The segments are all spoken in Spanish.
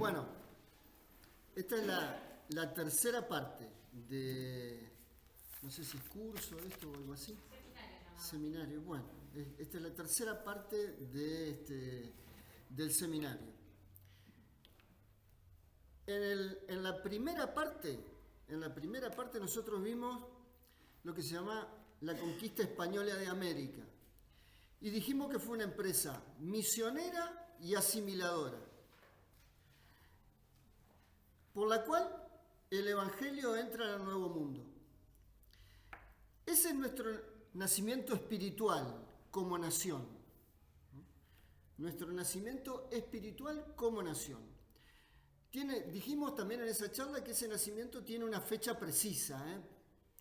Bueno, esta es la tercera parte de, no sé si es curso esto o algo así. Seminario, bueno, esta es la tercera parte del seminario. En la primera parte nosotros vimos lo que se llama la conquista española de América. Y dijimos que fue una empresa misionera y asimiladora, por la cual el Evangelio entra al Nuevo Mundo. Ese es nuestro nacimiento espiritual como nación. Nuestro nacimiento espiritual como nación. Dijimos también en esa charla que ese nacimiento tiene una fecha precisa.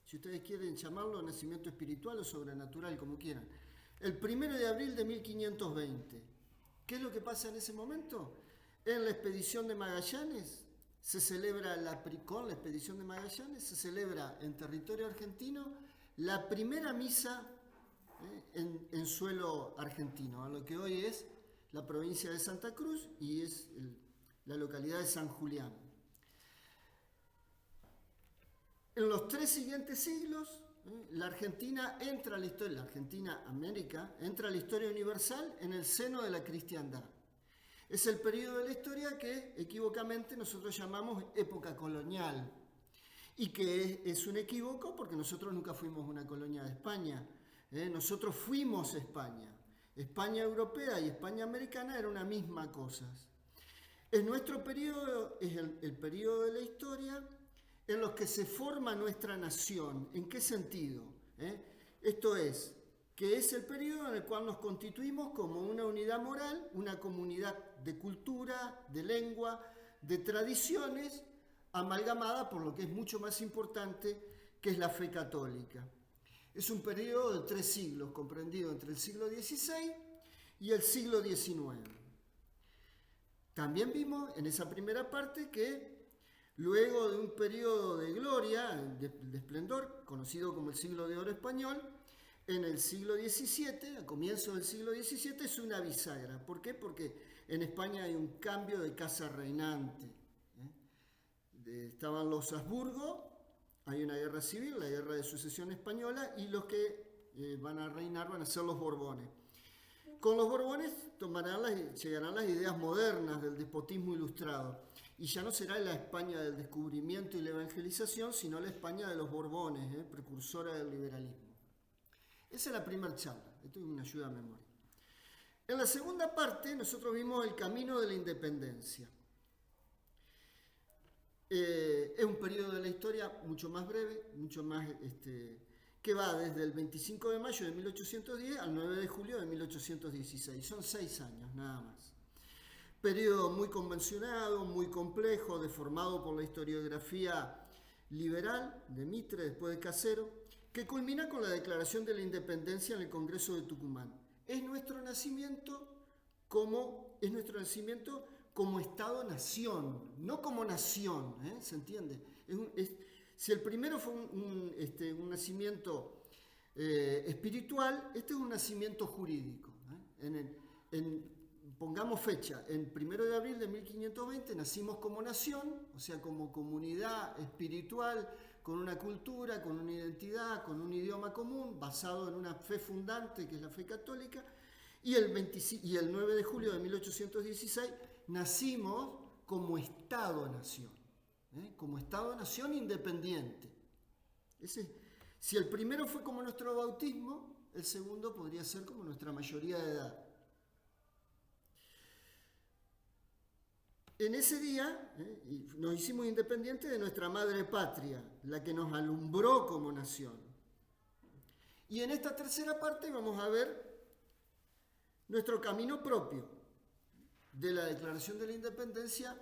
Si ustedes quieren llamarlo nacimiento espiritual o sobrenatural, como quieran. El 1 de abril de 1520. ¿Qué es lo que pasa en ese momento? En la expedición de Magallanes se celebra con la expedición de Magallanes se celebra en territorio argentino la primera misa en suelo argentino, a lo que hoy es la provincia de Santa Cruz y es la localidad de San Julián. En los 3 siguientes siglos, la Argentina entra a la historia, la Argentina-América entra a la historia universal en el seno de la cristiandad. Es el periodo de la historia que equívocamente nosotros llamamos época colonial y que es un equívoco porque nosotros nunca fuimos una colonia de España. Nosotros fuimos España. España europea y España americana era una misma cosa. En nuestro periodo es el periodo de la historia en los que se forma nuestra nación. ¿En qué sentido? Esto es, que es el periodo en el cual nos constituimos como una unidad moral, una comunidad de cultura, de lengua, de tradiciones, amalgamada por lo que es mucho más importante, que es la fe católica. Es un periodo de 3 siglos, comprendido entre el siglo XVI y el siglo XIX. También vimos en esa primera parte que luego de un periodo de gloria, de esplendor, conocido como el siglo de oro español, en el siglo XVII, a comienzos del siglo XVII, es una bisagra. ¿Por qué? Porque en España hay un cambio de casa reinante. Estaban los Habsburgo, hay una guerra civil, la guerra de sucesión española, y los que van a reinar van a ser los Borbones. Con los Borbones llegarán las ideas modernas del despotismo ilustrado. Y ya no será la España del descubrimiento y la evangelización, sino la España de los Borbones, precursora del liberalismo. Esa es la primera charla. Esto es una ayuda a memoria. En la segunda parte nosotros vimos el camino de la independencia. Es un periodo de la historia mucho más breve, mucho más que va desde el 25 de mayo de 1810 al 9 de julio de 1816. Son 6 años, nada más. Periodo muy convencionado, muy complejo, deformado por la historiografía liberal de Mitre, después de Casero, que culmina con la declaración de la independencia en el Congreso de Tucumán. Es nuestro nacimiento como Estado-nación, no como nación, ¿se entiende? Si el primero fue un nacimiento espiritual, este es un nacimiento jurídico. Pongamos fecha, en 1 de abril de 1520 nacimos como nación, o sea, como comunidad espiritual, con una cultura, con una identidad, con un idioma común, basado en una fe fundante que es la fe católica, y el 9 de julio de 1816 nacimos como Estado-nación, como Estado-nación independiente. Si el primero fue como nuestro bautismo, el segundo podría ser como nuestra mayoría de edad. En ese día nos hicimos independientes de nuestra madre patria, la que nos alumbró como nación. Y en esta tercera parte vamos a ver nuestro camino propio de la declaración de la independencia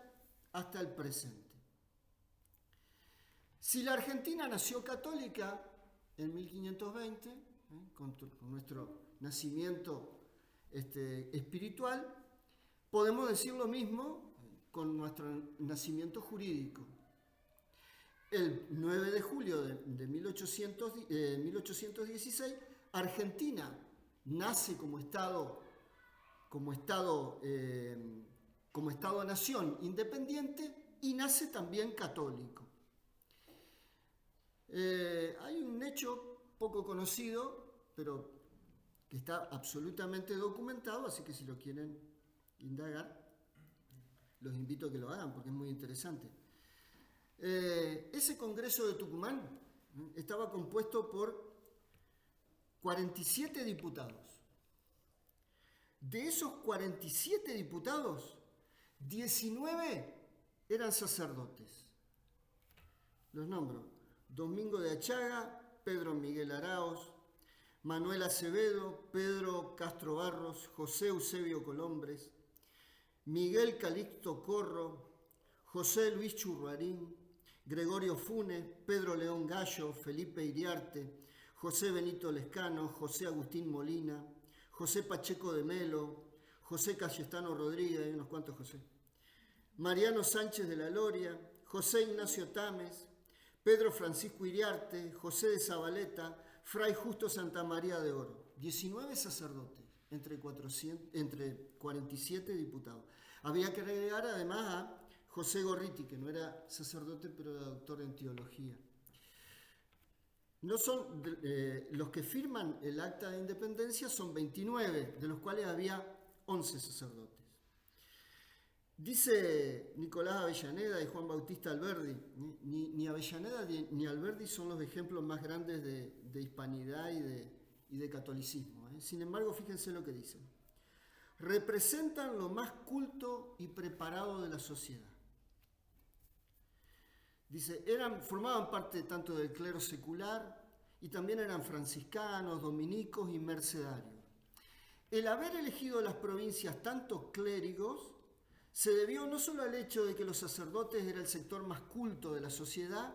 hasta el presente. Si la Argentina nació católica en 1520, con nuestro nacimiento espiritual, podemos decir lo mismo con nuestro nacimiento jurídico. El 9 de julio de 1816, Argentina nace como Estado como Estado-nación independiente y nace también católico. Hay un hecho poco conocido, pero que está absolutamente documentado, así que si lo quieren indagar, los invito a que lo hagan porque es muy interesante. Ese Congreso de Tucumán estaba compuesto por 47 diputados. De esos 47 diputados, 19 eran sacerdotes. Los nombro: Domingo de Achaga, Pedro Miguel Araoz, Manuel Acevedo, Pedro Castro Barros, José Eusebio Colombres, Miguel Calixto Corro, José Luis Churruarín, Gregorio Funes, Pedro León Gallo, Felipe Iriarte, José Benito Lescano, José Agustín Molina, José Pacheco de Melo, José Cayetano Rodríguez, hay unos cuantos José, Mariano Sánchez de la Loria, José Ignacio Tames, Pedro Francisco Iriarte, José de Zabaleta, Fray Justo Santa María de Oro. 19 sacerdotes entre 47 diputados. Había que agregar además a José Gorriti, que no era sacerdote, pero era doctor en teología. No son los que firman el acta de independencia, son 29, de los cuales había 11 sacerdotes. Dice Nicolás Avellaneda y Juan Bautista Alberdi, ni Avellaneda ni Alberdi son los ejemplos más grandes de hispanidad y de catolicismo. Sin embargo, fíjense lo que dicen. Representan lo más culto y preparado de la sociedad. Dice, formaban parte tanto del clero secular y también eran franciscanos, dominicos y mercedarios. El haber elegido las provincias tantos clérigos se debió no solo al hecho de que los sacerdotes eran el sector más culto de la sociedad,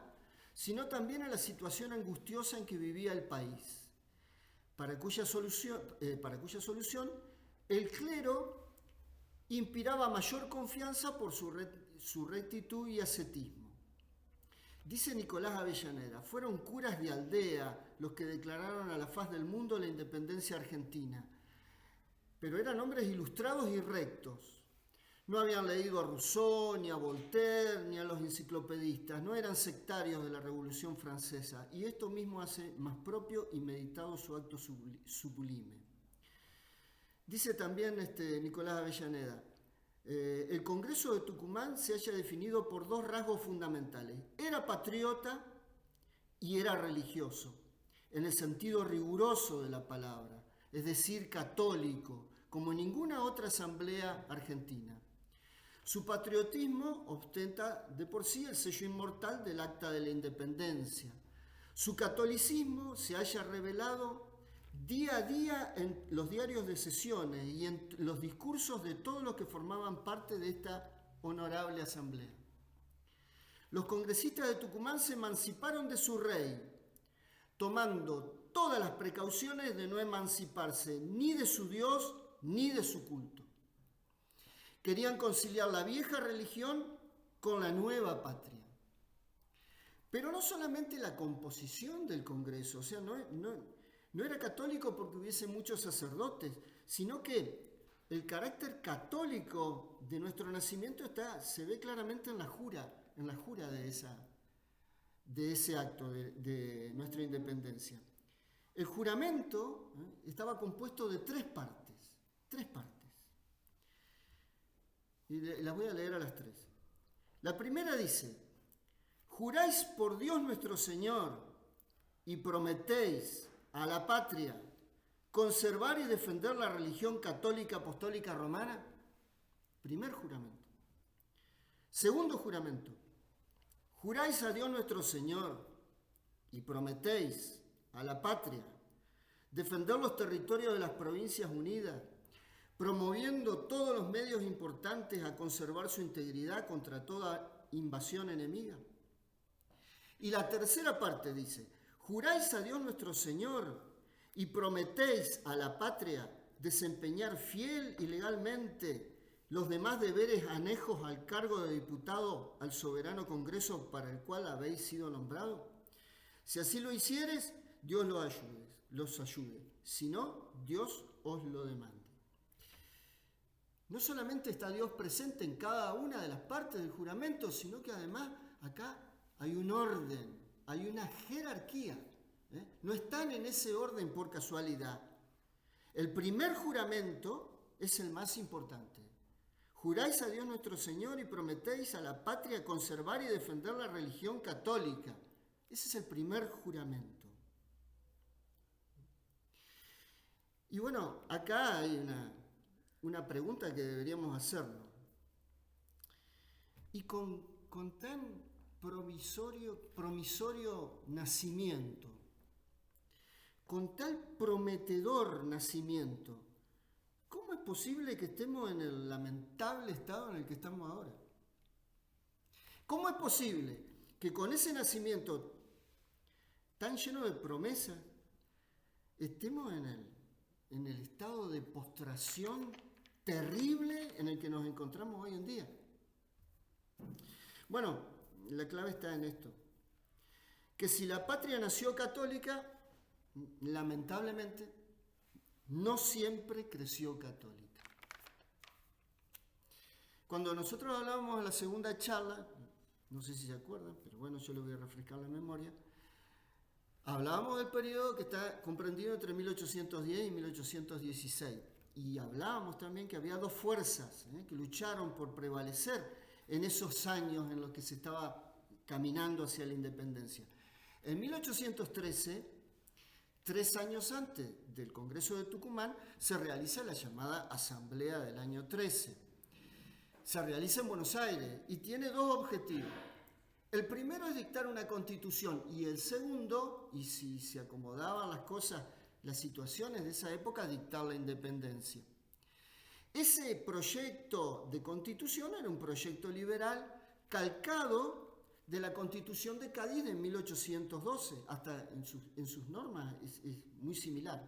sino también a la situación angustiosa en que vivía el país, para cuya solución el clero inspiraba mayor confianza por su rectitud y ascetismo. Dice Nicolás Avellaneda, fueron curas de aldea los que declararon a la faz del mundo la independencia argentina, pero eran hombres ilustrados y rectos. No habían leído a Rousseau, ni a Voltaire, ni a los enciclopedistas, no eran sectarios de la Revolución Francesa, y esto mismo hace más propio y meditado su acto sublime. Dice también Nicolás Avellaneda, el Congreso de Tucumán se haya definido por dos rasgos fundamentales. Era patriota y era religioso, en el sentido riguroso de la palabra, es decir, católico, como ninguna otra asamblea argentina. Su patriotismo ostenta de por sí el sello inmortal del Acta de la Independencia. Su catolicismo se haya revelado día a día en los diarios de sesiones y en los discursos de todos los que formaban parte de esta honorable asamblea. Los congresistas de Tucumán se emanciparon de su rey, tomando todas las precauciones de no emanciparse ni de su Dios ni de su culto. Querían conciliar la vieja religión con la nueva patria. Pero no solamente la composición del Congreso, o sea, no era católico porque hubiese muchos sacerdotes, sino que el carácter católico de nuestro nacimiento se ve claramente en la jura de ese acto de nuestra independencia. El juramento estaba compuesto de tres partes. Y las voy a leer a las tres. La primera dice, juráis por Dios nuestro Señor y prometéis a la patria conservar y defender la religión católica apostólica romana. Primer juramento. Segundo juramento, juráis a Dios nuestro Señor y prometéis a la patria defender los territorios de las Provincias Unidas, promoviendo todos los medios importantes a conservar su integridad contra toda invasión enemiga. Y la tercera parte dice, juráis a Dios nuestro Señor y prometéis a la patria desempeñar fiel y legalmente los demás deberes anejos al cargo de diputado al soberano Congreso para el cual habéis sido nombrado. Si así lo hicieres, Dios los ayude. Si no, Dios os lo demande. No solamente está Dios presente en cada una de las partes del juramento, sino que además acá hay un orden, hay una jerarquía. No están en ese orden por casualidad. El primer juramento es el más importante. Juráis a Dios nuestro Señor y prometéis a la patria conservar y defender la religión católica. Ese es el primer juramento. Y bueno, acá hay una pregunta que deberíamos hacernos. Y con tan promisorio nacimiento, con tal prometedor nacimiento, ¿cómo es posible que estemos en el lamentable estado en el que estamos ahora? ¿Cómo es posible que con ese nacimiento tan lleno de promesas estemos en el estado de postración terrible en el que nos encontramos hoy en día? Bueno, la clave está en esto, que si la patria nació católica, lamentablemente, no siempre creció católica. Cuando nosotros hablábamos en la segunda charla, no sé si se acuerdan, pero bueno, yo les voy a refrescar la memoria, hablábamos del periodo que está comprendido entre 1810 y 1816. Y hablábamos también que había dos fuerzas que lucharon por prevalecer en esos años en los que se estaba caminando hacia la independencia. En 1813, 3 años antes del Congreso de Tucumán, se realiza la llamada Asamblea del año 13. Se realiza en Buenos Aires y tiene dos objetivos. El primero es dictar una constitución y el segundo, y si se acomodaban las cosas, las situaciones de esa época, dictar la independencia. Ese proyecto de constitución era un proyecto liberal calcado de la Constitución de Cádiz de 1812, hasta en sus normas es muy similar.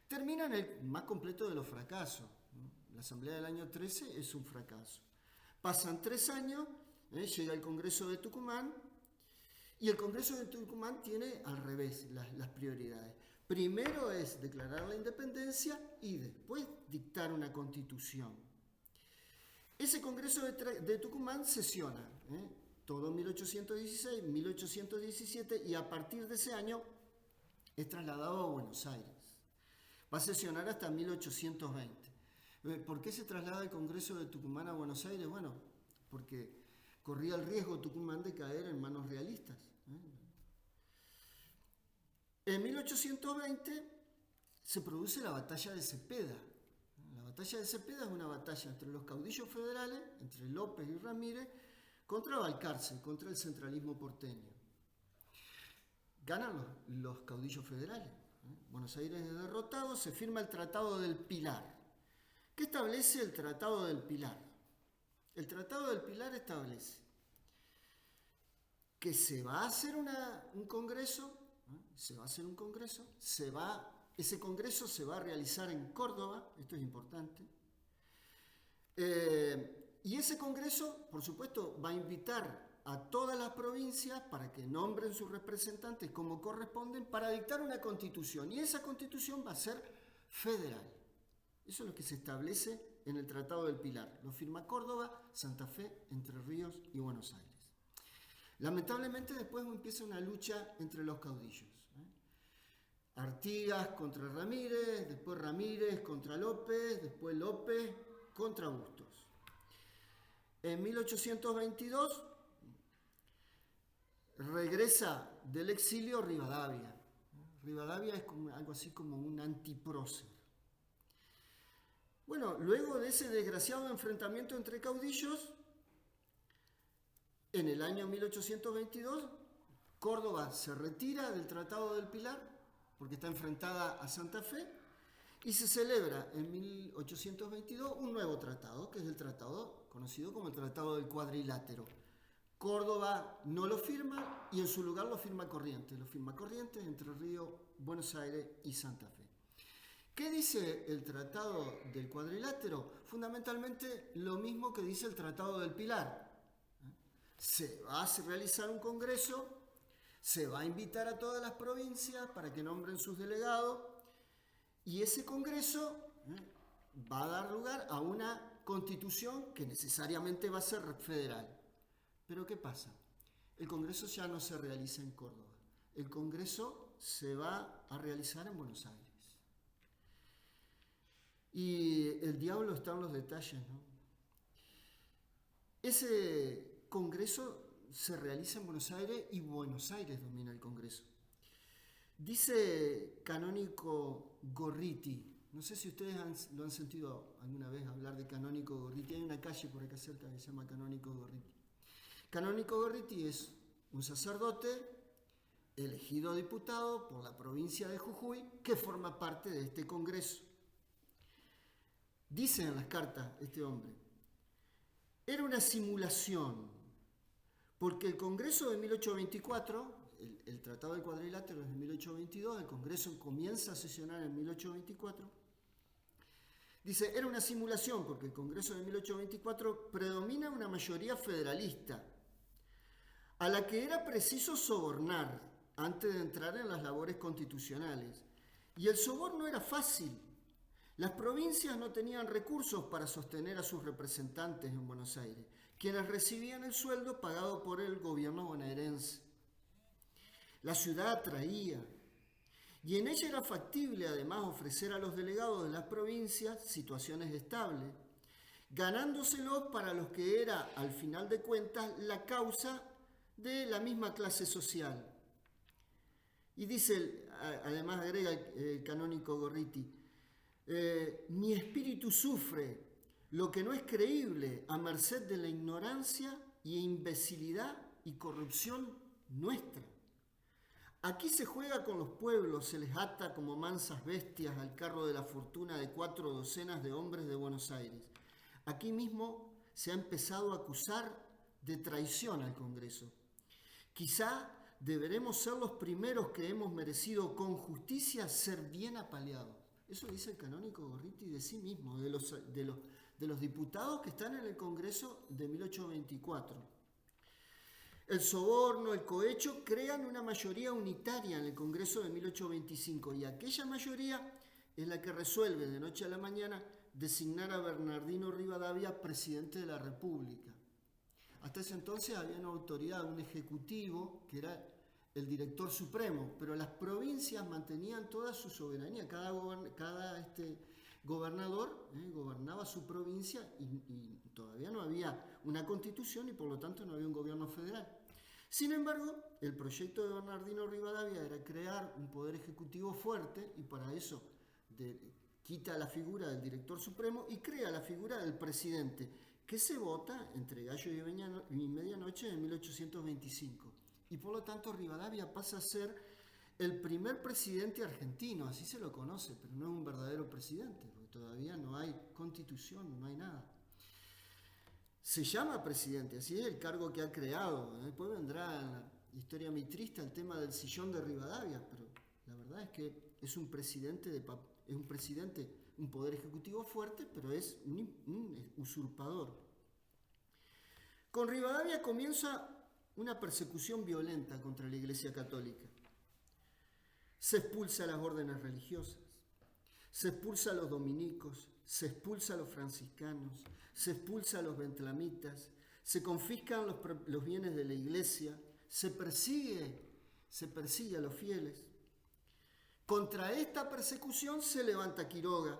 Termina en el más completo de los fracasos. La Asamblea del año 13 es un fracaso. Pasan 3 años, llega el Congreso de Tucumán, y el Congreso de Tucumán tiene al revés las prioridades. Primero es declarar la independencia y después dictar una constitución. Ese Congreso de Tucumán sesiona, todo 1816, 1817, y a partir de ese año es trasladado a Buenos Aires. Va a sesionar hasta 1820. ¿Por qué se traslada el Congreso de Tucumán a Buenos Aires? Bueno, porque corría el riesgo Tucumán de caer en manos realistas. En 1820 se produce la batalla de Cepeda. La batalla de Cepeda es una batalla entre los caudillos federales, entre López y Ramírez, contra Balcarce, contra el centralismo porteño. Ganan los caudillos federales. Buenos Aires es derrotado, se firma el Tratado del Pilar. ¿Qué establece el Tratado del Pilar? El Tratado del Pilar establece que se va a hacer un congreso, ese congreso se va a realizar en Córdoba, esto es importante, y ese congreso, por supuesto, va a invitar a todas las provincias para que nombren sus representantes como corresponden para dictar una constitución, y esa constitución va a ser federal. Eso es lo que se establece en el Tratado del Pilar. Lo firma Córdoba, Santa Fe, Entre Ríos y Buenos Aires. Lamentablemente después empieza una lucha entre los caudillos. Artigas contra Ramírez, después Ramírez contra López, después López contra Bustos. En 1822 regresa del exilio Rivadavia. Rivadavia es como, algo así como un antiprócer. Bueno, luego de ese desgraciado enfrentamiento entre caudillos, en el año 1822, Córdoba se retira del Tratado del Pilar, porque está enfrentada a Santa Fe, y se celebra en 1822 un nuevo tratado, que es el tratado conocido como el Tratado del Cuadrilátero. Córdoba no lo firma y en su lugar lo firma Corrientes. Lo firma Corrientes, Entre Ríos, Buenos Aires y Santa Fe. ¿Qué dice el Tratado del Cuadrilátero? Fundamentalmente lo mismo que dice el Tratado del Pilar. Se va a realizar un congreso, se va a invitar a todas las provincias para que nombren sus delegados, y ese congreso va a dar lugar a una constitución que necesariamente va a ser federal. Pero ¿qué pasa? El Congreso ya no se realiza en Córdoba. El Congreso se va a realizar en Buenos Aires. Y el diablo está en los detalles, ¿no? Ese Congreso se realiza en Buenos Aires y Buenos Aires domina el Congreso. Dice Canónico Gorriti, no sé si ustedes lo han sentido alguna vez hablar de Canónico Gorriti, hay una calle por acá cerca que se llama Canónico Gorriti. Canónico Gorriti es un sacerdote elegido diputado por la provincia de Jujuy que forma parte de este Congreso. Dice en las cartas este hombre, era una simulación, porque el Congreso de 1824, el Tratado del Cuadrilátero es de 1822, el Congreso comienza a sesionar en 1824, dice, era una simulación porque el Congreso de 1824 predomina una mayoría federalista, a la que era preciso sobornar antes de entrar en las labores constitucionales. Y el soborno era fácil. Las provincias no tenían recursos para sostener a sus representantes en Buenos Aires, quienes recibían el sueldo pagado por el gobierno bonaerense. La ciudad atraía, y en ella era factible además ofrecer a los delegados de las provincias situaciones estables, ganándoselos para los que era, al final de cuentas, la causa de la misma clase social. Y dice, además agrega el canónico Gorriti, mi espíritu sufre lo que no es creíble a merced de la ignorancia y imbecilidad y corrupción nuestra. Aquí se juega con los pueblos, se les ata como mansas bestias al carro de la fortuna de 4 docenas de hombres de Buenos Aires. Aquí mismo se ha empezado a acusar de traición al Congreso. Quizá deberemos ser los primeros que hemos merecido con justicia ser bien apaleados. Eso dice el canónico Gorriti de sí mismo, de los diputados que están en el Congreso de 1824. El soborno, el cohecho crean una mayoría unitaria en el Congreso de 1825 y aquella mayoría es la que resuelve de noche a la mañana designar a Bernardino Rivadavia presidente de la República. Hasta ese entonces había una autoridad, un ejecutivo, que era el director supremo, pero las provincias mantenían toda su soberanía. Cada gobernador gobernaba su provincia y todavía no había una constitución y por lo tanto no había un gobierno federal. Sin embargo, el proyecto de Bernardino Rivadavia era crear un poder ejecutivo fuerte y para eso quita la figura del director supremo y crea la figura del presidente, que se vota entre gallo y medianoche en 1825. Y por lo tanto Rivadavia pasa a ser el primer presidente argentino, así se lo conoce, pero no es un verdadero presidente, porque todavía no hay constitución, no hay nada. Se llama presidente, así es el cargo que ha creado. Después vendrá en la historia mitrista el tema del sillón de Rivadavia, pero la verdad es que es un presidente, un poder ejecutivo fuerte, pero es un usurpador. Con Rivadavia comienza una persecución violenta contra la Iglesia Católica. Se expulsa a las órdenes religiosas, se expulsa a los dominicos, se expulsa a los franciscanos, se expulsa a los bentlamitas, se confiscan los bienes de la Iglesia, se persigue a los fieles. Contra esta persecución se levanta Quiroga,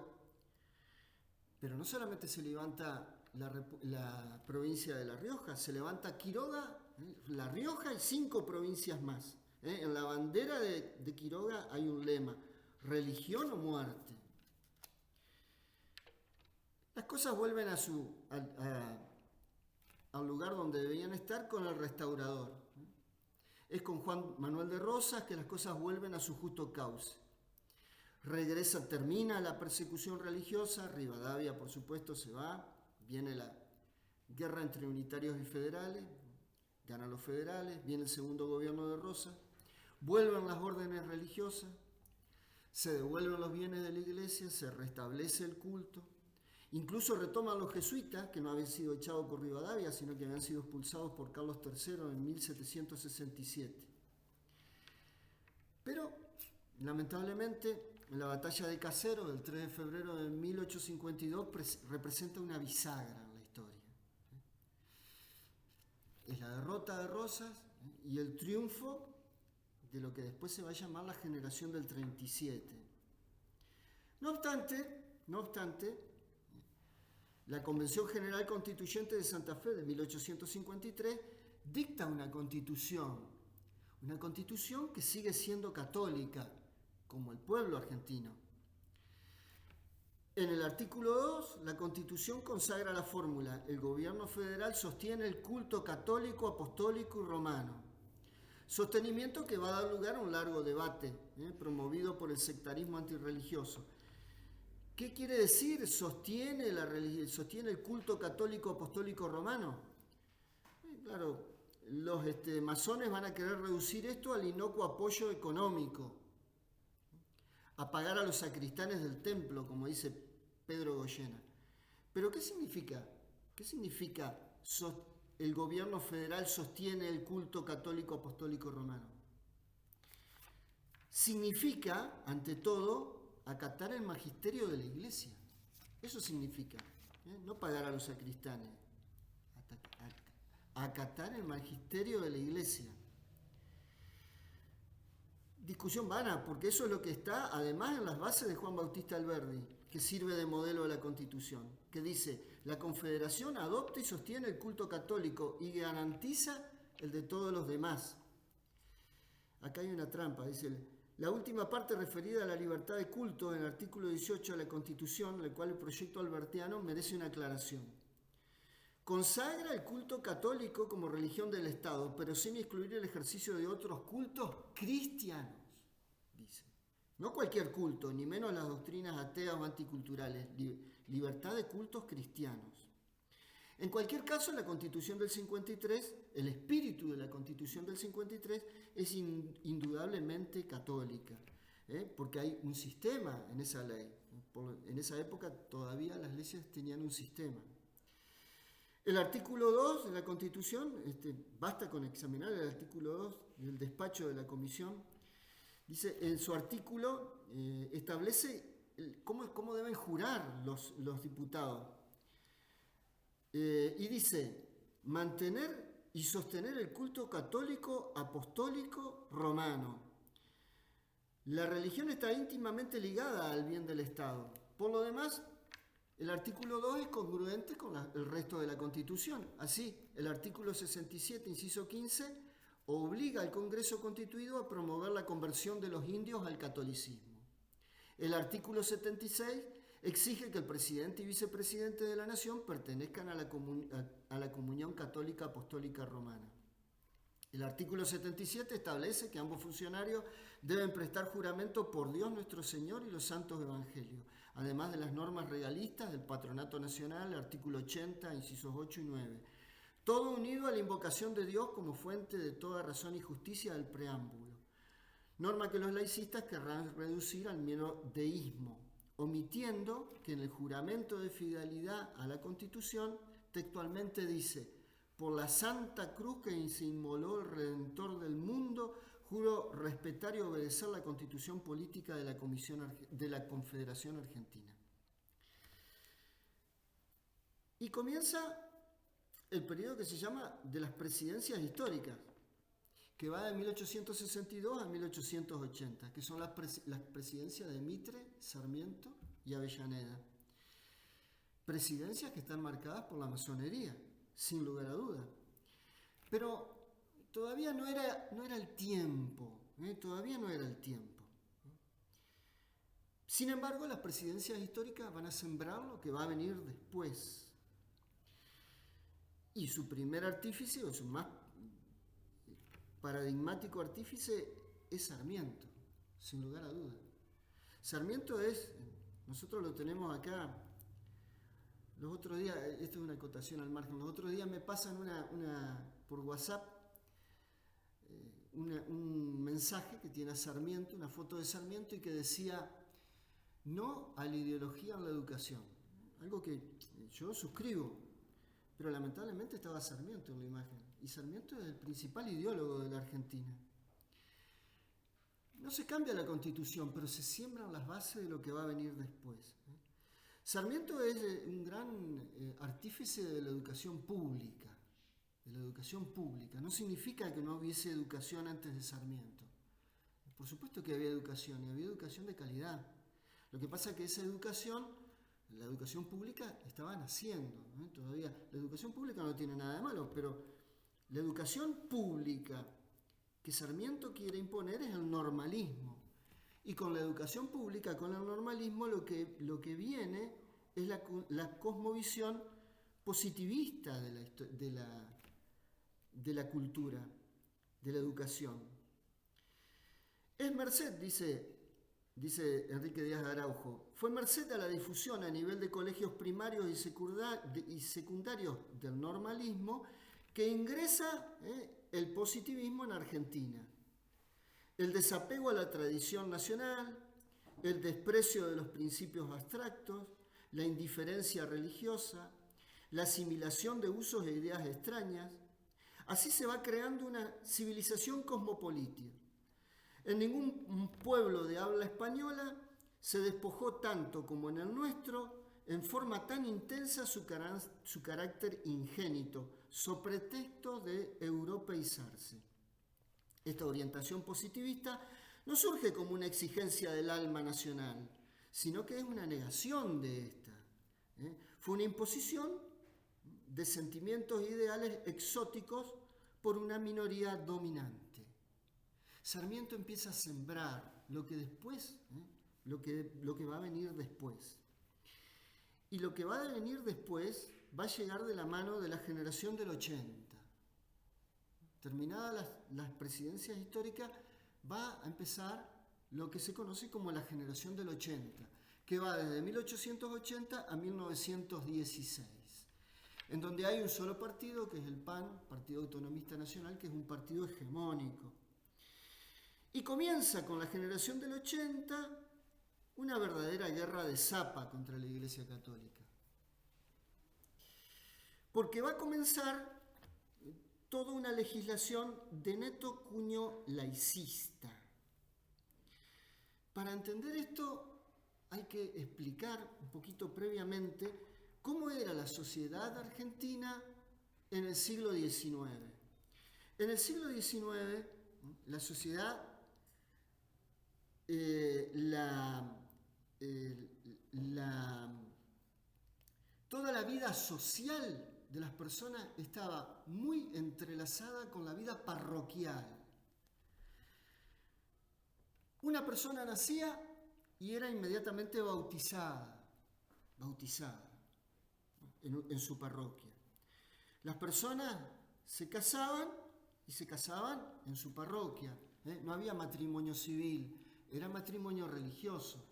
pero no solamente se levanta la provincia de La Rioja, se levanta Quiroga, La Rioja y 5 provincias más. En la bandera de Quiroga hay un lema, religión o muerte. Las cosas vuelven al lugar donde debían estar con el restaurador. Es con Juan Manuel de Rosas que las cosas vuelven a su justo cauce. Termina la persecución religiosa, Rivadavia por supuesto se va, viene la guerra entre unitarios y federales, ganan los federales, viene el segundo gobierno de Rosas, vuelven las órdenes religiosas, se devuelven los bienes de la iglesia, se restablece el culto, incluso retoman los jesuitas, que no habían sido echados por Rivadavia, sino que habían sido expulsados por Carlos III en 1767. Pero, lamentablemente, en la batalla de Caseros del 3 de febrero de 1852 representa una bisagra en la historia. Es la derrota de Rosas y el triunfo de lo que después se va a llamar la generación del 37. No obstante, la Convención General Constituyente de Santa Fe de 1853 dicta una constitución que sigue siendo católica, como el pueblo argentino. En el artículo 2, la Constitución consagra la fórmula: el gobierno federal sostiene el culto católico, apostólico y romano. Sostenimiento que va a dar lugar a un largo debate, promovido por el sectarismo antirreligioso. ¿Qué quiere decir sostiene el culto católico, apostólico, romano? Claro, los masones van a querer reducir esto al inocuo apoyo económico, a pagar a los sacristanes del templo, como dice Pedro Goyena. ¿Pero qué significa? ¿Qué significa el gobierno federal sostiene el culto católico, apostólico, romano? Significa, ante todo, acatar el magisterio de la Iglesia. Eso significa, no pagar a los sacristanes, acatar el magisterio de la Iglesia. Discusión vana, porque eso es lo que está además en las bases de Juan Bautista Alberdi, que sirve de modelo de la Constitución, que dice: la Confederación adopta y sostiene el culto católico y garantiza el de todos los demás. Acá hay una trampa, dice: la última parte referida a la libertad de culto en el artículo 18 de la Constitución, en el cual el proyecto albertiano merece una aclaración. Consagra el culto católico como religión del Estado, pero sin excluir el ejercicio de otros cultos cristianos, dice. No cualquier culto, ni menos las doctrinas ateas o anticulturales. Libertad de cultos cristianos. En cualquier caso, la Constitución del 53, el espíritu de la Constitución del 53 es indudablemente católica, porque hay un sistema en esa ley. En esa época todavía las leyes tenían un sistema. El artículo 2 de la Constitución, basta con examinar el artículo 2 del despacho de la Comisión, dice, en su artículo establece cómo deben jurar los diputados. Y dice: mantener y sostener el culto católico, apostólico, romano. La religión está íntimamente ligada al bien del Estado. Por lo demás, el artículo 2 es congruente con el resto de la Constitución. Así, el artículo 67, inciso 15, obliga al Congreso Constituido a promover la conversión de los indios al catolicismo. El artículo 76 exige que el presidente y vicepresidente de la nación pertenezcan a la comunión católica apostólica romana. El artículo 77 establece que ambos funcionarios deben prestar juramento por Dios nuestro Señor y los santos evangelios, además de las normas regalistas del Patronato Nacional, artículo 80, incisos 8 y 9. Todo unido a la invocación de Dios como fuente de toda razón y justicia del preámbulo. Norma que los laicistas querrán reducir al mero deísmo, omitiendo que en el juramento de fidelidad a la Constitución textualmente dice: por la Santa Cruz que se inmoló el Redentor del mundo, juro respetar y obedecer la Constitución política de la Confederación Argentina. Y comienza el periodo que se llama de las presidencias históricas, que va de 1862 a 1880, que son las presidencias de Mitre, Sarmiento y Avellaneda. Presidencias que están marcadas por la masonería, sin lugar a duda. Pero todavía no era el tiempo, todavía no era el tiempo. Sin embargo, las presidencias históricas van a sembrar lo que va a venir después. Y su primer artífice, o su más paradigmático artífice, es Sarmiento, sin lugar a duda. Sarmiento nosotros lo tenemos acá. Los otros días, esto es una acotación al margen, los otros días me pasan por WhatsApp un mensaje que tiene a Sarmiento, una foto de Sarmiento, y que decía: no a la ideología en la educación. Algo que yo suscribo, pero lamentablemente estaba Sarmiento en la imagen. Y Sarmiento es el principal ideólogo de la Argentina. No se cambia la Constitución, pero se siembran las bases de lo que va a venir después. Sarmiento es un gran artífice de la educación pública. De la educación pública. No significa que no hubiese educación antes de Sarmiento. Por supuesto que había educación, y había educación de calidad. Lo que pasa es que esa educación, la educación pública, estaba naciendo, ¿no? Todavía la educación pública no tiene nada de malo, pero la educación pública que Sarmiento quiere imponer es el normalismo. Y con la educación pública, con el normalismo, lo que viene es la cosmovisión positivista de la cultura, de la educación. Es merced, dice Enrique Díaz de Araujo, fue merced a la difusión a nivel de colegios primarios y secundarios del normalismo que ingresa el positivismo en Argentina. El desapego a la tradición nacional, el desprecio de los principios abstractos, la indiferencia religiosa, la asimilación de usos e ideas extrañas. Así se va creando una civilización cosmopolita. En ningún pueblo de habla española se despojó tanto como en el nuestro, en forma tan intensa su carácter ingénito, so pretexto de europeizarse. Esta orientación positivista no surge como una exigencia del alma nacional, sino que es una negación de esta. Fue una imposición de sentimientos e ideales exóticos por una minoría dominante. Sarmiento empieza a sembrar lo que después, lo que va a venir después. Y lo que va a venir después va a llegar de la mano de la generación del 80. Terminadas las presidencias históricas, va a empezar lo que se conoce como la generación del 80, que va desde 1880 a 1916, en donde hay un solo partido, que es el PAN, Partido Autonomista Nacional, que es un partido hegemónico. Y comienza con la generación del 80 una verdadera guerra de zapa contra la Iglesia Católica. Porque va a comenzar toda una legislación de neto cuño laicista. Para entender esto hay que explicar un poquito previamente cómo era la sociedad argentina en el siglo XIX. En el siglo XIX, la sociedad, toda la vida social de las personas estaba muy entrelazada con la vida parroquial. Una persona nacía y era inmediatamente bautizada en su parroquia. Las personas se casaban y se casaban en su parroquia. No había matrimonio civil, era matrimonio religioso.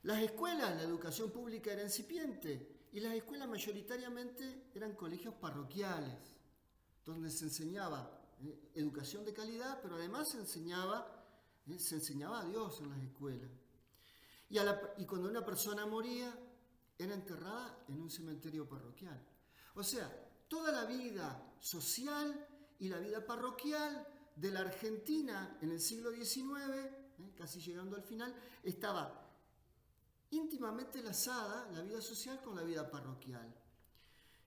Las escuelas, la educación pública era incipiente y las escuelas mayoritariamente eran colegios parroquiales, donde se enseñaba educación de calidad, pero además se enseñaba a Dios en las escuelas. Y cuando una persona moría, era enterrada en un cementerio parroquial. O sea, toda la vida social y la vida parroquial de la Argentina en el siglo XIX, casi llegando al final, estaba íntimamente enlazada la vida social con la vida parroquial.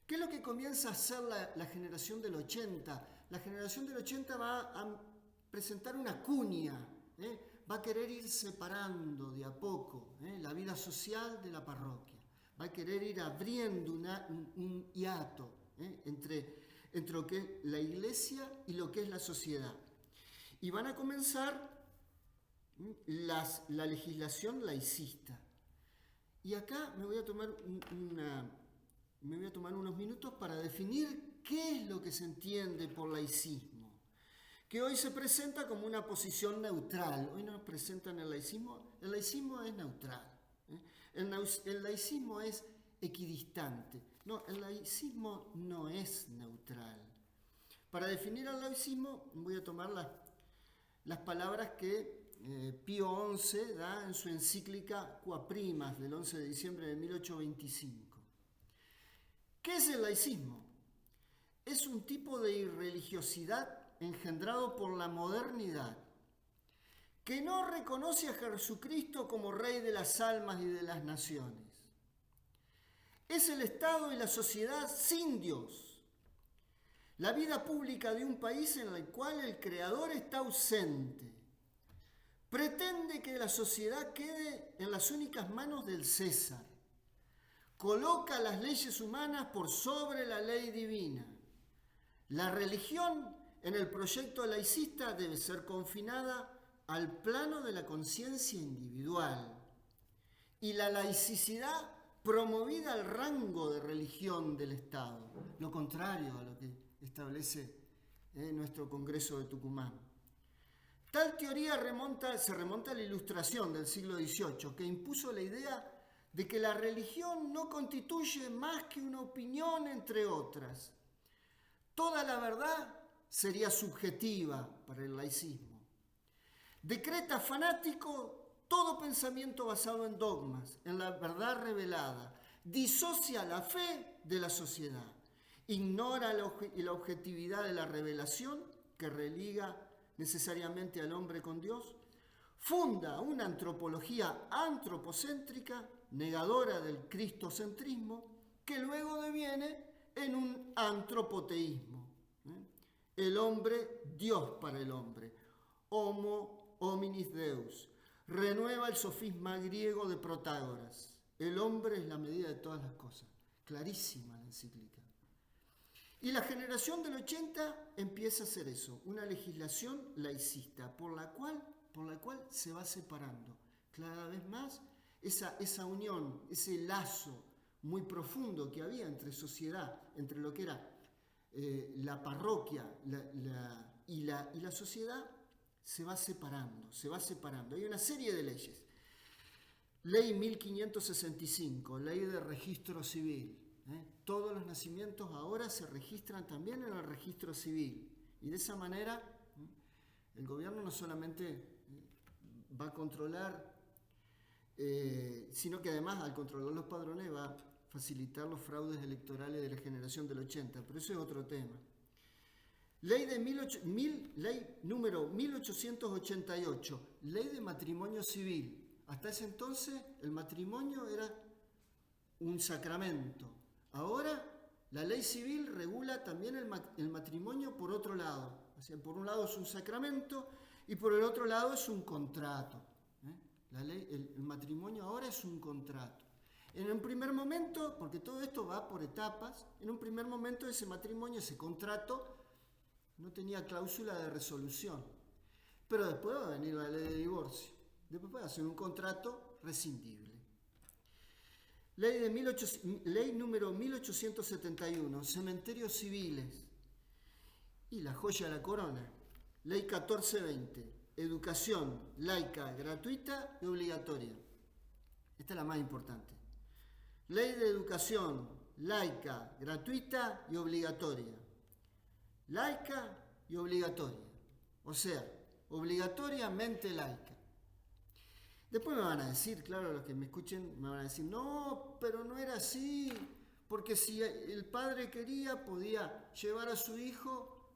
¿Qué es lo que comienza a hacer la generación del 80? La generación del 80 va a presentar una cuña, va a querer ir separando de a poco la vida social de la parroquia, va a querer ir abriendo un hiato entre lo que es la iglesia y lo que es la sociedad. Y van a comenzar la legislación laicista. Y acá me voy a tomar unos minutos para definir qué es lo que se entiende por laicismo, que hoy se presenta como una posición neutral. Hoy nos presentan el laicismo. El laicismo es neutral. El laicismo es equidistante. No, el laicismo no es neutral. Para definir el laicismo voy a tomar las palabras que Pío XI da en su encíclica Qua Primas del 11 de diciembre de 1825. ¿Qué es el laicismo? Es un tipo de irreligiosidad engendrado por la modernidad que no reconoce a Jesucristo como Rey de las almas y de las naciones. Es el Estado y la sociedad sin Dios. La vida pública de un país en el cual el Creador está ausente. Pretende que la sociedad quede en las únicas manos del César. Coloca las leyes humanas por sobre la ley divina. La religión en el proyecto laicista debe ser confinada al plano de la conciencia individual y la laicidad promovida al rango de religión del Estado, lo contrario a lo que establece nuestro Congreso de Tucumán. Tal teoría se remonta a la Ilustración del siglo XVIII, que impuso la idea de que la religión no constituye más que una opinión entre otras. Toda la verdad sería subjetiva para el laicismo. Decreta fanático todo pensamiento basado en dogmas, en la verdad revelada. Disocia la fe de la sociedad. Ignora la objetividad de la revelación que religa necesariamente al hombre con Dios. Funda una antropología antropocéntrica, negadora del cristocentrismo, que luego deviene en un antropoteísmo. El hombre, Dios para el hombre. Homo hominis Deus. Renueva el sofisma griego de Protágoras. El hombre es la medida de todas las cosas. Clarísima la encíclica. Y la generación del 80 empieza a hacer eso, una legislación laicista, por la cual se va separando cada vez más esa unión, ese lazo muy profundo que había entre sociedad, entre lo que era la parroquia y la sociedad, se va separando. Hay una serie de leyes. Ley 1565, ley de registro civil. Todos los nacimientos ahora se registran también en el registro civil. Y de esa manera el gobierno no solamente va a controlar, sino que además al controlar los padrones va a facilitar los fraudes electorales de la generación del 80. Pero eso es otro tema. Ley número 1888, ley de matrimonio civil. Hasta ese entonces el matrimonio era un sacramento. Ahora la ley civil regula también el matrimonio por otro lado. O sea, por un lado es un sacramento y por el otro lado es un contrato. El matrimonio ahora es un contrato. En un primer momento, porque todo esto va por etapas, en un primer momento ese matrimonio, ese contrato, no tenía cláusula de resolución. Pero después va a venir la ley de divorcio. Después va a ser un contrato rescindible. Ley número 1871, cementerios civiles. Y la joya de la corona. Ley 1420, educación laica, gratuita y obligatoria. Esta es la más importante. Ley de educación laica, gratuita y obligatoria. Laica y obligatoria. O sea, obligatoriamente laica. Después me van a decir, claro, los que me escuchen me van a decir, no, pero no era así, porque si el padre quería, podía llevar a su hijo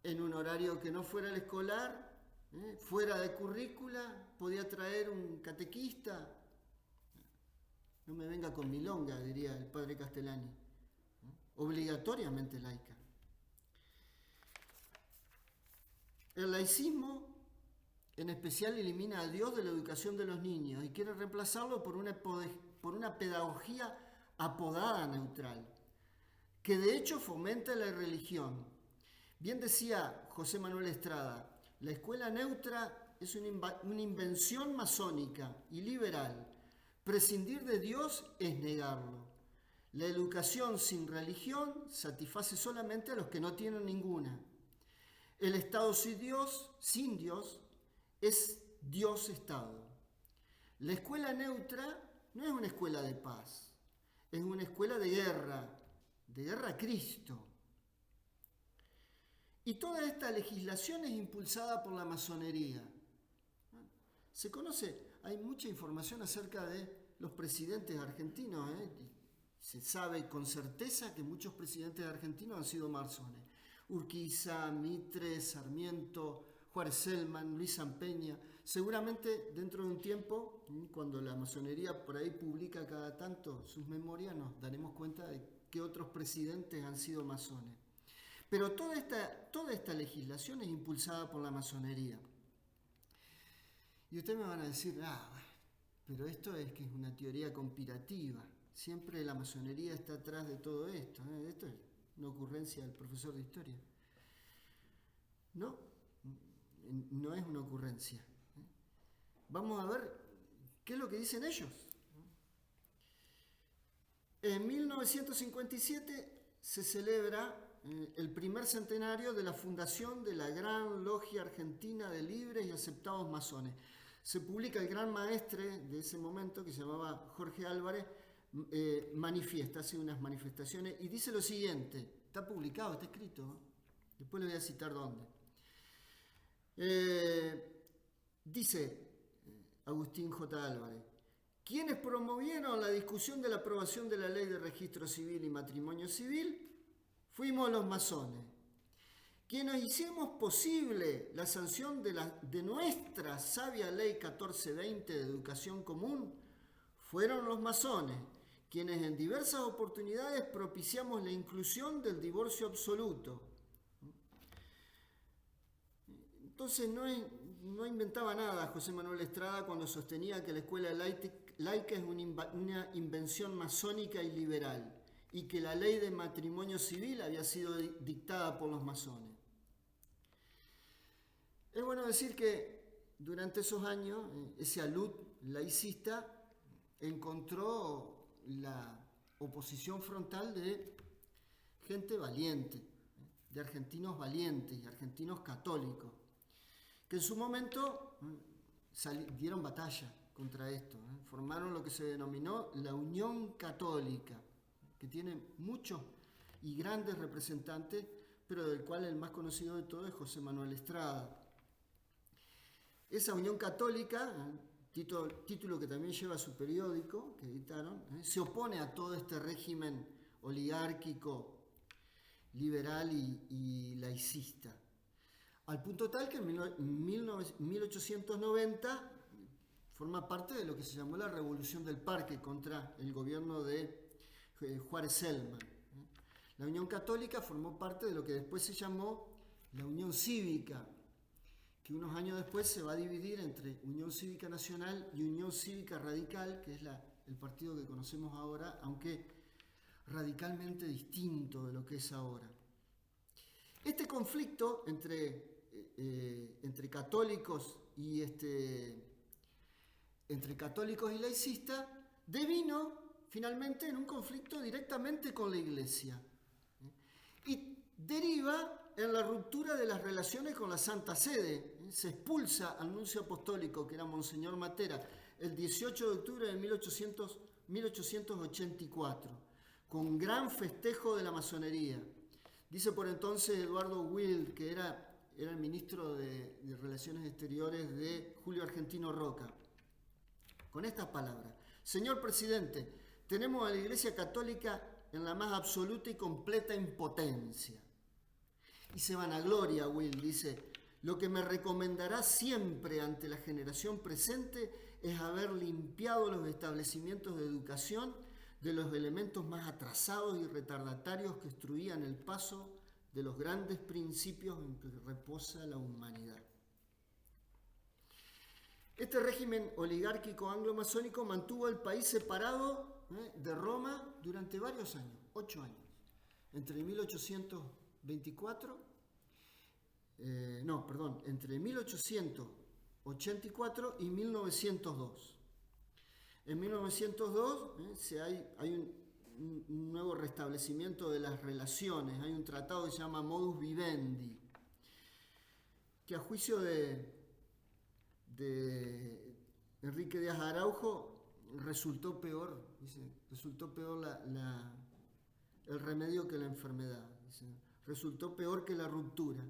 en un horario que no fuera el escolar, fuera de currícula, podía traer un catequista. No me venga con milonga, diría el padre Castellani. Obligatoriamente laica. El laicismo, en especial, elimina a Dios de la educación de los niños y quiere reemplazarlo por una pedagogía apodada neutral, que de hecho fomenta la irreligión. Bien decía José Manuel Estrada, la escuela neutra es una invención masónica y liberal. Prescindir de Dios es negarlo. La educación sin religión satisface solamente a los que no tienen ninguna. El Estado sin Dios, es Dios-Estado. La escuela neutra no es una escuela de paz, es una escuela de guerra a Cristo. Y toda esta legislación es impulsada por la masonería. Se conoce, hay mucha información acerca de los presidentes argentinos. Se sabe con certeza que muchos presidentes argentinos han sido masones. Urquiza, Mitre, Sarmiento, Juárez Selman, Luis Zampeña. Seguramente dentro de un tiempo, cuando la masonería por ahí publica cada tanto sus memorias, nos daremos cuenta de que otros presidentes han sido masones. Pero toda esta legislación es impulsada por la masonería. Y ustedes me van a decir, pero esto es que es una teoría conspirativa. Siempre la masonería está atrás de todo esto. Esto es una ocurrencia del profesor de historia. No es una ocurrencia. Vamos a ver qué es lo que dicen ellos. En 1957 se celebra el primer centenario de la fundación de la Gran Logia Argentina de Libres y Aceptados Masones. Se publica el gran maestre de ese momento, que se llamaba Jorge Álvarez, manifiesta, hace unas manifestaciones y dice lo siguiente, está publicado, está escrito, después le voy a citar dónde. Dice Agustín J. Álvarez: quienes promovieron la discusión de la aprobación de la ley de registro civil y matrimonio civil fuimos los masones. Quienes hicimos posible la sanción de nuestra sabia ley 1420 de educación común fueron los masones, quienes en diversas oportunidades propiciamos la inclusión del divorcio absoluto. Entonces no inventaba nada José Manuel Estrada cuando sostenía que la escuela laica es una invención masónica y liberal y que la ley de matrimonio civil había sido dictada por los masones. Es bueno decir que durante esos años ese alud laicista encontró la oposición frontal de gente valiente, de argentinos valientes y argentinos católicos, que en su momento dieron batalla contra esto, formaron lo que se denominó la Unión Católica, que tiene muchos y grandes representantes, pero del cual el más conocido de todos es José Manuel Estrada. Esa Unión Católica, título que también lleva su periódico, que editaron, se opone a todo este régimen oligárquico, liberal y laicista. Al punto tal que en 1890 forma parte de lo que se llamó la Revolución del Parque contra el gobierno de Juárez Selman. La Unión Católica formó parte de lo que después se llamó la Unión Cívica, que unos años después se va a dividir entre Unión Cívica Nacional y Unión Cívica Radical, que es el partido que conocemos ahora, aunque radicalmente distinto de lo que es ahora. Este conflicto entre católicos y laicistas devino finalmente en un conflicto directamente con la Iglesia y deriva en la ruptura de las relaciones con la Santa Sede. Se expulsa al nuncio apostólico, que era Monseñor Matera, el 18 de octubre de 1884, con gran festejo de la masonería. Dice por entonces Eduardo Wild, que era el ministro de Relaciones Exteriores de Julio Argentino Roca, con estas palabras: señor presidente, tenemos a la Iglesia Católica en la más absoluta y completa impotencia. Y se vanagloria, Will, dice: lo que me recomendará siempre ante la generación presente es haber limpiado los establecimientos de educación de los elementos más atrasados y retardatarios que obstruían el paso de los grandes principios en que reposa la humanidad. Este régimen oligárquico anglo-masónico mantuvo al país separado de Roma durante varios años, 8 años, entre 1884 y 1902. En 1902 hay un nuevo restablecimiento de las relaciones, hay un tratado que se llama Modus Vivendi, que a juicio de Enrique Díaz Araujo resultó peor el remedio que la enfermedad, resultó peor que la ruptura.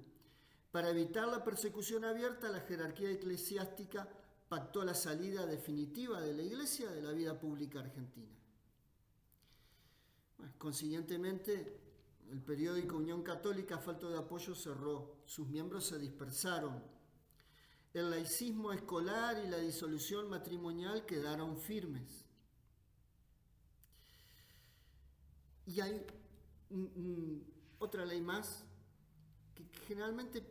Para evitar la persecución abierta, la jerarquía eclesiástica pactó la salida definitiva de la Iglesia de la vida pública argentina. Consiguientemente, el periódico Unión Católica, a falta de apoyo, cerró. Sus miembros se dispersaron El laicismo escolar y la disolución matrimonial quedaron firmes. Y hay otra ley más que generalmente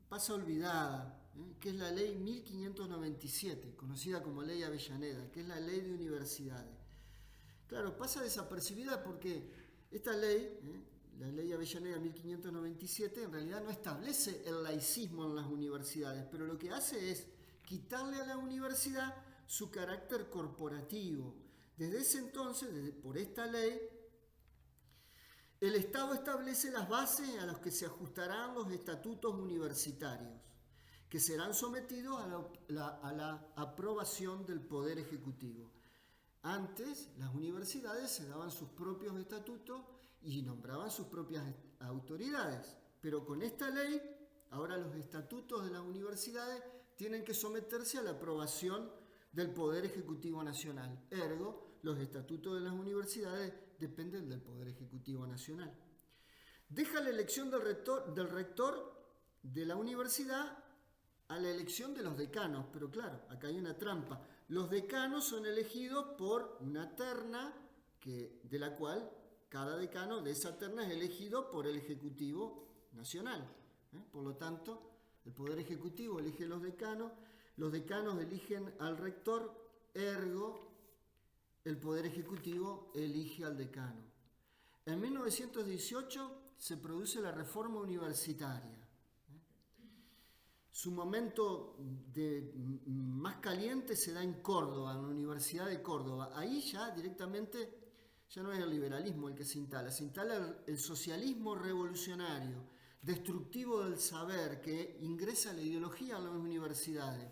pasa olvidada, que es la ley 1597, conocida como ley Avellaneda, que es la ley de universidades. Claro, pasa desapercibida porque esta ley, la ley Avellaneda 1597, en realidad no establece el laicismo en las universidades, pero lo que hace es quitarle a la universidad su carácter corporativo. Desde ese entonces, por esta ley, el Estado establece las bases a las que se ajustarán los estatutos universitarios, que serán sometidos a la aprobación del Poder Ejecutivo. Antes, las universidades se daban sus propios estatutos y nombraban sus propias autoridades, pero con esta ley, ahora los estatutos de las universidades tienen que someterse a la aprobación del Poder Ejecutivo Nacional. Ergo, los estatutos de las universidades dependen del Poder Ejecutivo Nacional. Deja la elección del rector de la universidad a la elección de los decanos, pero claro, acá hay una trampa. Los decanos son elegidos por una terna de la cual cada decano de esa terna es elegido por el Ejecutivo Nacional. Por lo tanto, el Poder Ejecutivo elige los decanos eligen al rector, ergo, el Poder Ejecutivo elige al decano. En 1918 se produce la reforma universitaria. Su momento más caliente se da en Córdoba, en la Universidad de Córdoba. Ahí ya directamente, ya no es el liberalismo el que se instala el socialismo revolucionario, destructivo del saber, que ingresa la ideología a las universidades.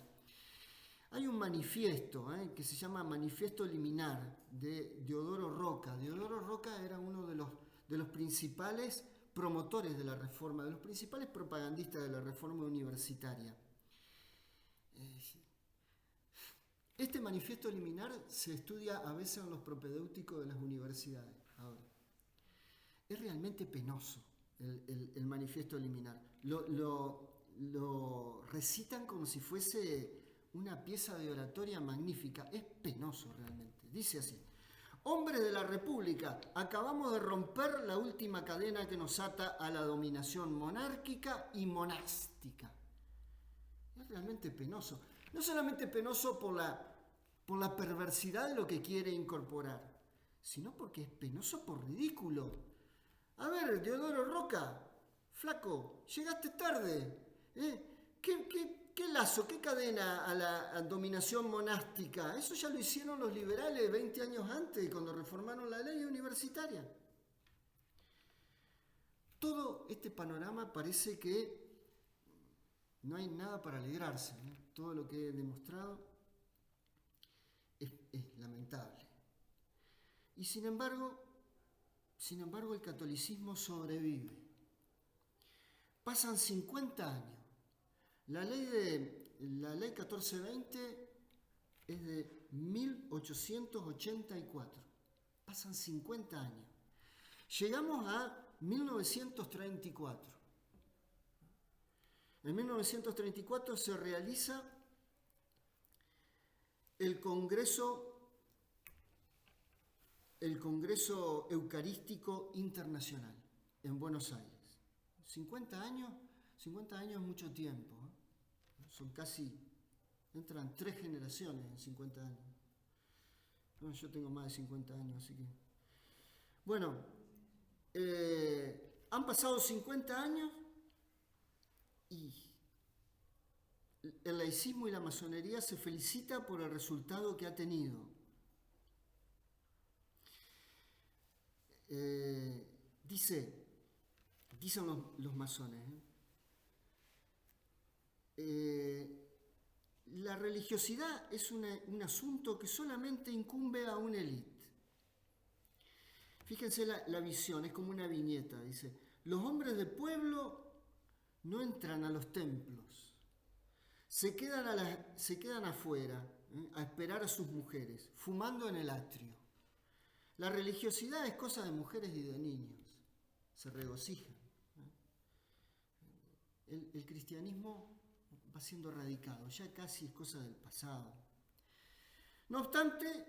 Hay un manifiesto que se llama Manifiesto Liminar de Deodoro Roca. Deodoro Roca era uno de los principales promotores de la reforma, de los principales propagandistas de la reforma universitaria. Este manifiesto liminar se estudia a veces en los propedéuticos de las universidades. Ahora, es realmente penoso el manifiesto liminar. Lo recitan como si fuese una pieza de oratoria magnífica. Es penoso realmente. Dice así: hombres de la República, acabamos de romper la última cadena que nos ata a la dominación monárquica y monástica. Es realmente penoso. No solamente penoso por la perversidad de lo que quiere incorporar, sino porque es penoso por ridículo. A ver, Deodoro Roca, flaco, llegaste tarde. ¿Qué lazo, qué cadena a la dominación monástica? Eso ya lo hicieron los liberales 20 años antes, cuando reformaron la ley universitaria. Todo este panorama parece que no hay nada para alegrarse. Todo lo que he demostrado es lamentable. Y sin embargo, el catolicismo sobrevive. Pasan 50 años. La ley 1420 es de 1884. Pasan 50 años. Llegamos a 1934. En 1934 se realiza el Congreso Eucarístico Internacional en Buenos Aires. 50 años es mucho tiempo. Son entran 3 generaciones en 50 años. No, yo tengo más de 50 años, así que... Bueno, han pasado 50 años y el laicismo y la masonería se felicita por el resultado que ha tenido. Dicen los masones, la religiosidad es un asunto que solamente incumbe a una élite. Fíjense la visión, es como una viñeta, dice: los hombres de pueblo no entran a los templos, se quedan afuera a esperar a sus mujeres, fumando en el atrio. La religiosidad es cosa de mujeres y de niños, se regocijan. El cristianismo va siendo erradicado, ya casi es cosa del pasado. No obstante,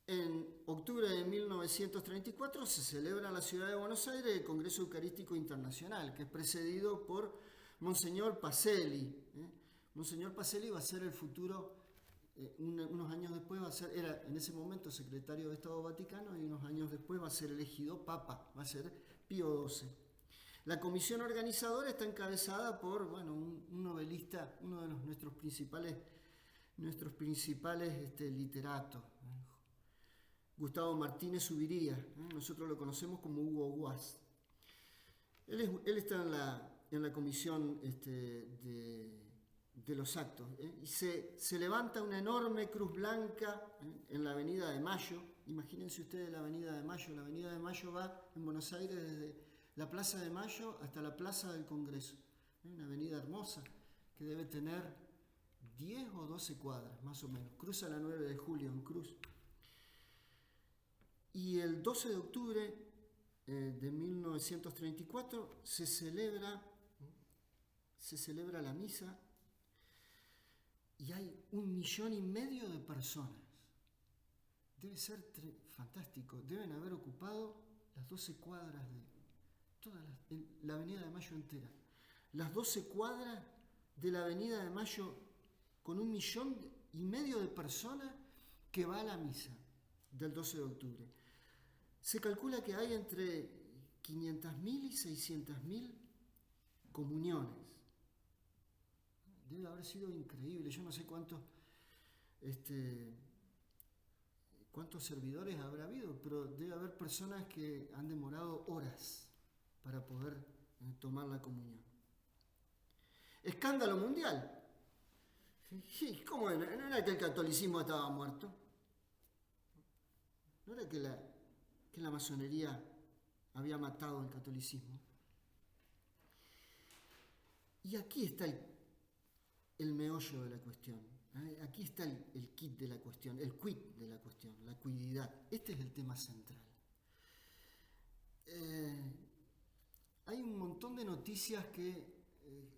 en octubre de 1934 se celebra en la ciudad de Buenos Aires el Congreso Eucarístico Internacional, que es precedido por Monseñor Pacelli. Monseñor Pacelli va a ser el futuro, unos años después era en ese momento secretario de Estado Vaticano y unos años después va a ser elegido Papa, va a ser Pío XII. La comisión organizadora está encabezada por un novelista, uno de nuestros principales literatos, Gustavo Martínez Zuviría. Nosotros lo conocemos como Hugo Guas. Él está en la comisión de los actos, y se levanta una enorme cruz blanca en la Avenida de Mayo. Imagínense ustedes la Avenida de Mayo. La Avenida de Mayo va en Buenos Aires desde la Plaza de Mayo hasta la Plaza del Congreso. Una avenida hermosa que debe tener 10 o 12 cuadras, más o menos. Cruza la 9 de julio en Cruz. Y el 12 de octubre de 1934 se celebra la misa y hay 1,5 millones de personas. Debe ser fantástico. Deben haber ocupado las 12 cuadras de toda la Avenida de Mayo entera. Las 12 cuadras de la Avenida de Mayo con 1,5 millones de personas que va a la misa del 12 de octubre. Se calcula que hay entre 500.000 y 600.000 comuniones. Debe haber sido increíble. Yo no sé cuántos servidores habrá habido, pero debe haber personas que han demorado horas para poder tomar la comunión. Escándalo mundial. ¿Cómo era? ¿No era que el catolicismo estaba muerto? ¿No era que la masonería había matado el catolicismo? Y aquí está el meollo de la cuestión. Aquí está el kit de la cuestión, el quid de la cuestión, la cuididad. Este es el tema central. Hay un montón de noticias que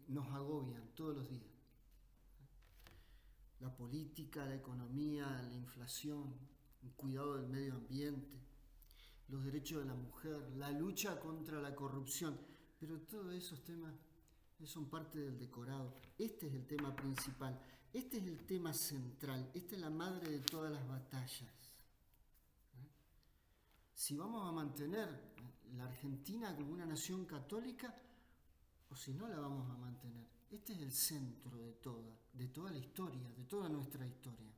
nos agobian todos los días. La política, la economía, la inflación, el cuidado del medio ambiente, los derechos de la mujer, la lucha contra la corrupción. Pero todos esos temas son parte del decorado. Este es el tema principal, este es el tema central, esta es la madre de todas las batallas. Si vamos a mantener la Argentina como una nación católica o si no la vamos a mantener. Este es el centro de toda la historia, de toda nuestra historia.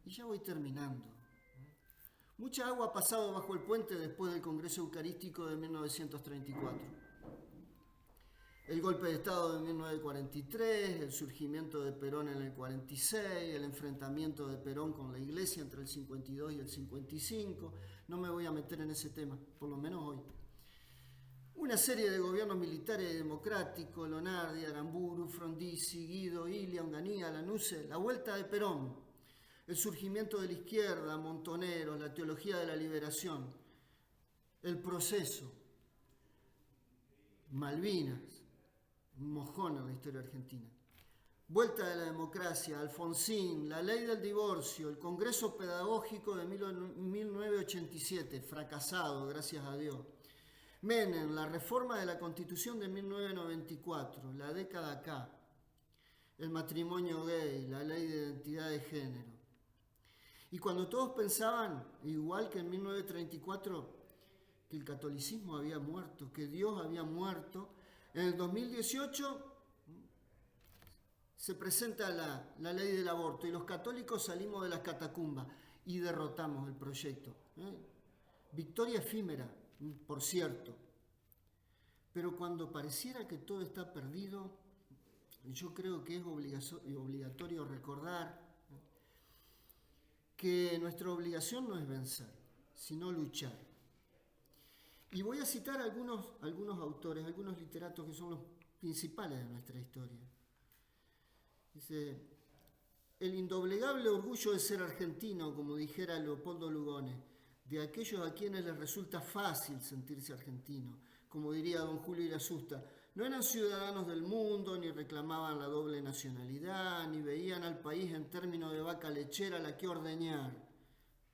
Y ya voy terminando. Mucha agua ha pasado bajo el puente después del Congreso Eucarístico de 1934. El golpe de Estado de 1943, el surgimiento de Perón en el 46, el enfrentamiento de Perón con la Iglesia entre el 52 y el 55. No me voy a meter en ese tema, por lo menos hoy. Una serie de gobiernos militares y democráticos, Lonardi, Aramburu, Frondizi, Guido, Ilia, Onganía, Lanuse, la vuelta de Perón, el surgimiento de la izquierda, Montoneros, la teología de la liberación, el proceso, Malvinas, un mojón en la historia argentina. Vuelta de la democracia, Alfonsín, la ley del divorcio, el Congreso Pedagógico de 1987, fracasado, gracias a Dios. Menem, la reforma de la Constitución de 1994, la década K, el matrimonio gay, la ley de identidad de género. Y cuando todos pensaban, igual que en 1934, que el catolicismo había muerto, que Dios había muerto, en el 2018 se presenta la ley del aborto y los católicos salimos de las catacumbas y derrotamos el proyecto. Victoria efímera, por cierto. Pero cuando pareciera que todo está perdido, yo creo que es obligatorio recordar que nuestra obligación no es vencer, sino luchar. Y voy a citar algunos autores, algunos literatos que son los principales de nuestra historia. Dice, el indoblegable orgullo de ser argentino, como dijera Leopoldo Lugones, de aquellos a quienes les resulta fácil sentirse argentino, como diría don Julio Irasusta, No eran ciudadanos del mundo, ni reclamaban la doble nacionalidad, ni veían al país en términos de vaca lechera a la que ordeñar,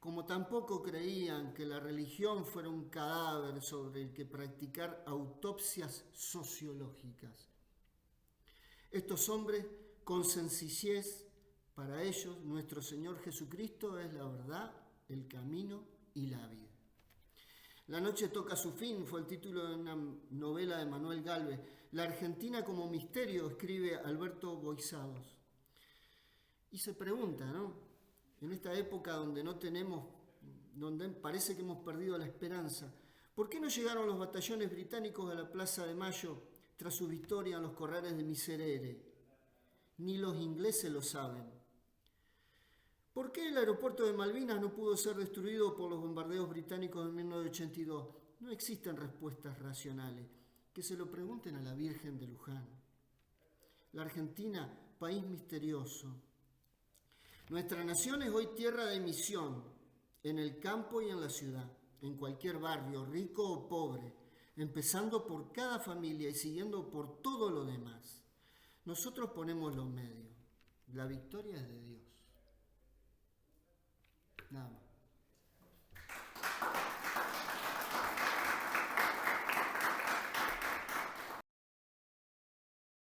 como tampoco creían que la religión fuera un cadáver sobre el que practicar autopsias sociológicas. Estos hombres, con sencillez, para ellos nuestro Señor Jesucristo es la verdad, el camino y la vida. La noche toca su fin, fue el título de una novela de Manuel Gálvez. La Argentina como misterio, escribe Alberto Boisados. Y se pregunta, ¿no? En esta época donde donde parece que hemos perdido la esperanza, ¿por qué no llegaron los batallones británicos a la Plaza de Mayo tras su victoria en los corrales de Miserere? Ni los ingleses lo saben. ¿Por qué el aeropuerto de Malvinas no pudo ser destruido por los bombardeos británicos en 1982? No existen respuestas racionales. Que se lo pregunten a la Virgen de Luján. La Argentina, país misterioso. Nuestra nación es hoy tierra de misión, en el campo y en la ciudad, en cualquier barrio, rico o pobre, empezando por cada familia y siguiendo por todo lo demás. Nosotros ponemos los medios. La victoria es de Dios. Nada más.